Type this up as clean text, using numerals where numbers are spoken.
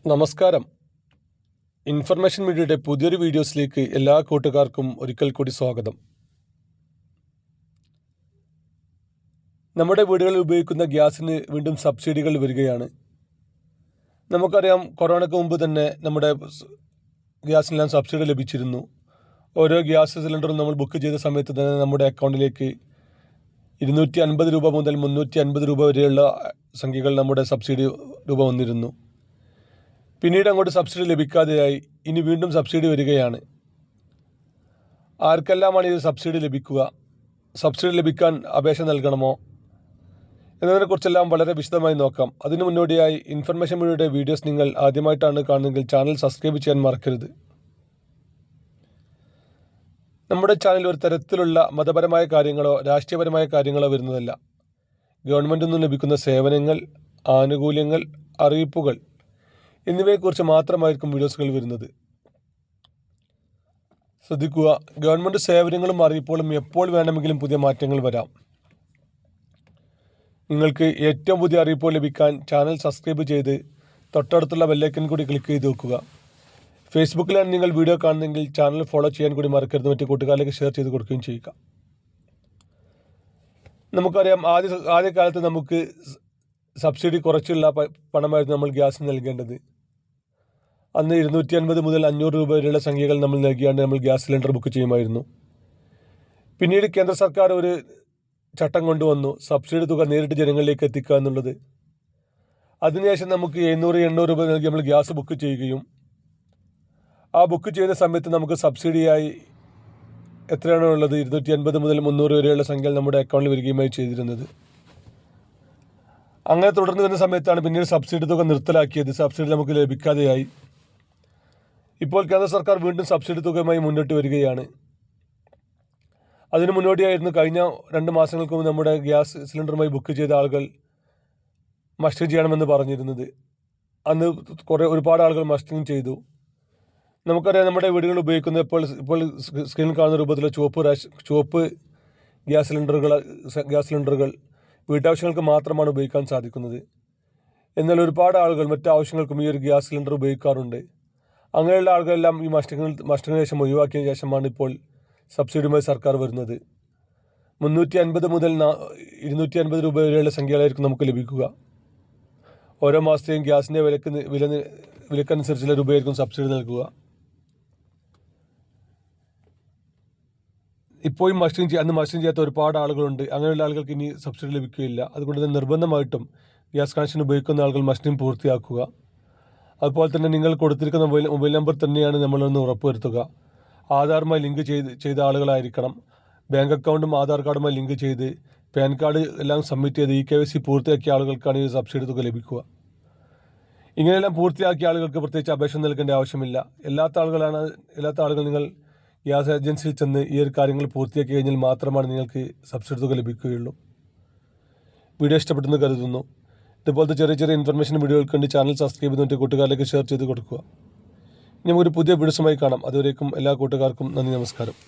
നമസ്കാരം. ഇൻഫർമേഷൻ മീഡിയയുടെ പുതിയൊരു വീഡിയോസിലേക്ക് എല്ലാ കൂട്ടുകാർക്കും ഒരിക്കൽ കൂടി സ്വാഗതം. നമ്മുടെ വീടുകളിൽ ഉപയോഗിക്കുന്ന ഗ്യാസിന് വീണ്ടും സബ്സിഡികൾ വരികയാണ്. നമുക്കറിയാം, കൊറോണയ്ക്ക് മുമ്പ് തന്നെ നമ്മുടെ ഗ്യാസിനെല്ലാം സബ്സിഡി ലഭിച്ചിരുന്നു. ഓരോ ഗ്യാസ് സിലിണ്ടറും നമ്മൾ ബുക്ക് ചെയ്ത സമയത്ത് തന്നെ നമ്മുടെ അക്കൗണ്ടിലേക്ക് 250 രൂപ മുതൽ 350 രൂപ വരെയുള്ള സംഖ്യകൾ നമ്മുടെ സബ്സിഡി രൂപ വന്നിരുന്നു. പിന്നീട് അങ്ങോട്ട് സബ്സിഡി ലഭിക്കാതെയായി. ഇനി വീണ്ടും സബ്സിഡി വരികയാണ്. ആർക്കെല്ലാമാണ് ഈ സബ്സിഡി ലഭിക്കുക? സബ്സിഡി ലഭിക്കാൻ അപേക്ഷ നൽകണമോ എന്നതിനെക്കുറിച്ചെല്ലാം വളരെ വിശദമായി നോക്കാം. അതിനു മുന്നോടിയായി ഇൻഫർമേഷൻ മീഡിയയുടെ വീഡിയോസ് നിങ്ങൾ ആദ്യമായിട്ടാണ് കാണുന്നതെങ്കിൽ ചാനൽ സബ്സ്ക്രൈബ് ചെയ്യാൻ മറക്കരുത്. നമ്മുടെ ചാനൽ ഒരു തരത്തിലുള്ള മതപരമായ കാര്യങ്ങളോ രാഷ്ട്രീയപരമായ കാര്യങ്ങളോ വരുന്നതല്ല. ഗവൺമെൻറ്റിൽ നിന്നും ലഭിക്കുന്ന സേവനങ്ങൾ, ആനുകൂല്യങ്ങൾ, അറിയിപ്പുകൾ എന്നിവയെക്കുറിച്ച് മാത്രമായിരിക്കും വീഡിയോസുകൾ വരുന്നത്. ശ്രദ്ധിക്കുക, ഗവൺമെൻറ് സേവനങ്ങളും അറിയിപ്പുകളും എപ്പോൾ വേണമെങ്കിലും പുതിയ മാറ്റങ്ങൾ വരാം. നിങ്ങൾക്ക് ഏറ്റവും പുതിയ അറിയിപ്പുകൾ ലഭിക്കാൻ ചാനൽ സബ്സ്ക്രൈബ് ചെയ്ത് തൊട്ടടുത്തുള്ള ബെല്ലൈക്കൻ കൂടി ക്ലിക്ക് ചെയ്ത് വെക്കുക. ഫേസ്ബുക്കിലാണ് നിങ്ങൾ വീഡിയോ കാണുന്നതെങ്കിൽ ചാനൽ ഫോളോ ചെയ്യാൻ കൂടി മറക്കരുത്. മറ്റു കൂട്ടുകാരിലേക്ക് ഷെയർ ചെയ്ത് കൊടുക്കുകയും ചെയ്യുക. നമുക്കറിയാം, ആദ്യകാലത്ത് നമുക്ക് സബ്സിഡി കുറച്ചുള്ള പണമായിരുന്നു നമ്മൾ ഗ്യാസിന് നൽകേണ്ടത്. അന്ന് 250 മുതൽ 500 രൂപ വരെയുള്ള സംഖ്യകൾ നമ്മൾ നൽകിയാണ് നമ്മൾ ഗ്യാസ് സിലിണ്ടർ ബുക്ക് ചെയ്യുമായിരുന്നു. പിന്നീട് കേന്ദ്ര സർക്കാർ ഒരു ചട്ടം കൊണ്ടുവന്നു, സബ്സിഡി തുക നേരിട്ട് ജനങ്ങളിലേക്ക് എത്തിക്കുക എന്നുള്ളത്. അതിനുശേഷം നമുക്ക് 700-800 രൂപ നൽകി നമ്മൾ ഗ്യാസ് ബുക്ക് ചെയ്യുകയും ആ ബുക്ക് ചെയ്യുന്ന സമയത്ത് നമുക്ക് സബ്സിഡിയായി എത്രയാണോ ഉള്ളത് 250 മുതൽ 300 വരെയുള്ള സംഖ്യകൾ നമ്മുടെ അക്കൗണ്ടിൽ വരികയുമായി ചെയ്തിരുന്നത്. അങ്ങനെ തുടർന്ന് വരുന്ന സമയത്താണ് പിന്നീട് സബ്സിഡി തുക നിർത്തലാക്കിയത്. സബ്സിഡി നമുക്ക് ലഭിക്കാതെയായി. ഇപ്പോൾ കേന്ദ്ര സർക്കാർ വീണ്ടും സബ്സിഡി തുകയുമായി മുന്നോട്ട് വരികയാണ്. അതിനു മുന്നോടിയായിരുന്നു കഴിഞ്ഞ 2 മാസങ്ങൾക്ക് മുമ്പ് നമ്മുടെ ഗ്യാസ് സിലിണ്ടറുമായി ബുക്ക് ചെയ്ത ആളുകൾ മസ്റ്ററിങ് ചെയ്യണമെന്ന് പറഞ്ഞിരുന്നത്. അന്ന് ഒരുപാട് ആളുകൾ മസ്റ്ററിങ് ചെയ്തു. നമുക്കറിയാം, നമ്മുടെ വീടുകളിൽ ഉപയോഗിക്കുന്ന ഇപ്പോൾ സ്ക്രീനിൽ കാണുന്ന രൂപത്തിലുള്ള ചുവപ്പ് ഗ്യാസ് സിലിണ്ടറുകൾ വീട്ടാവശ്യങ്ങൾക്ക് മാത്രമാണ് ഉപയോഗിക്കാൻ സാധിക്കുന്നത്. എന്നാൽ ഒരുപാട് ആളുകൾ മറ്റു ആവശ്യങ്ങൾക്കും ഈ ഒരു ഗ്യാസ് സിലിണ്ടർ ഉപയോഗിക്കാറുണ്ട്. അങ്ങനെയുള്ള ആളുകളെല്ലാം ഈ മസ്റ്ററിങ്ങിന് ശേഷം ഒഴിവാക്കിയ ശേഷമാണ് ഇപ്പോൾ സബ്സിഡിയുമായി സർക്കാർ വരുന്നത്. 350 മുതൽ 250 രൂപ വരെയുള്ള സംഖ്യകളായിരിക്കും നമുക്ക് ലഭിക്കുക. ഓരോ മാസത്തെയും ഗ്യാസിൻ്റെ വിലക്കനുസരിച്ചുള്ള രൂപയായിരിക്കും സബ്സിഡി നൽകുക. ഇപ്പോഴും അന്ന് മസ്റ്ററിങ് ചെയ്യാത്ത ഒരുപാട് ആളുകളുണ്ട്. അങ്ങനെയുള്ള ആളുകൾക്ക് ഇനി സബ്സിഡി ലഭിക്കുകയില്ല. അതുകൊണ്ട് തന്നെ നിർബന്ധമായിട്ടും ഗ്യാസ് കണക്ഷൻ ഉപയോഗിക്കുന്ന ആളുകൾ മസ്റ്ററിങ് പൂർത്തിയാക്കുക. അതുപോലെ തന്നെ നിങ്ങൾ കൊടുത്തിരിക്കുന്ന മൊബൈൽ നമ്പർ തന്നെയാണ് നമ്മളൊന്ന് ഉറപ്പുവരുത്തുക. ആധാറുമായി ലിങ്ക് ചെയ്ത ആളുകളായിരിക്കണം. ബാങ്ക് അക്കൗണ്ടും ആധാർ കാർഡുമായി ലിങ്ക് ചെയ്ത് പാൻ കാർഡ് എല്ലാം സബ്മിറ്റ് ചെയ്ത് EKYC പൂർത്തിയാക്കിയ ആളുകൾക്കാണ് ഈ സബ്സിഡി തുക ലഭിക്കുക. ഇങ്ങനെയെല്ലാം പൂർത്തിയാക്കിയ ആളുകൾക്ക് പ്രത്യേകിച്ച് അപേക്ഷ നൽകേണ്ട ആവശ്യമില്ല. എല്ലാത്ത ആളുകൾ നിങ്ങൾ ഗ്യാസ് ഏജൻസിയിൽ ചെന്ന് ഈ ഒരു കാര്യങ്ങൾ പൂർത്തിയാക്കി കഴിഞ്ഞാൽ മാത്രമാണ് നിങ്ങൾക്ക് സബ്സിഡി തുക ലഭിക്കുകയുള്ളൂ. വീഡിയോ ഇഷ്ടപ്പെട്ടെന്ന് കരുതുന്നു. ഇതുപോലത്തെ ചെറിയ ഇൻഫർമേഷൻ വീഡിയോകൾക്ക് വേണ്ടി ചാനൽ സബ്സ്ക്രൈബ് ചെയ്തിട്ട് കൂട്ടുകാരിലേക്ക് ഷെയർ ചെയ്ത് കൊടുക്കുക. ഇനി നമുക്കൊരു പുതിയ വീഡിയോസുമായി കാണാം. അതുവരേക്കും എല്ലാ കൂട്ടുകാർക്കും നന്ദി, നമസ്കാരം.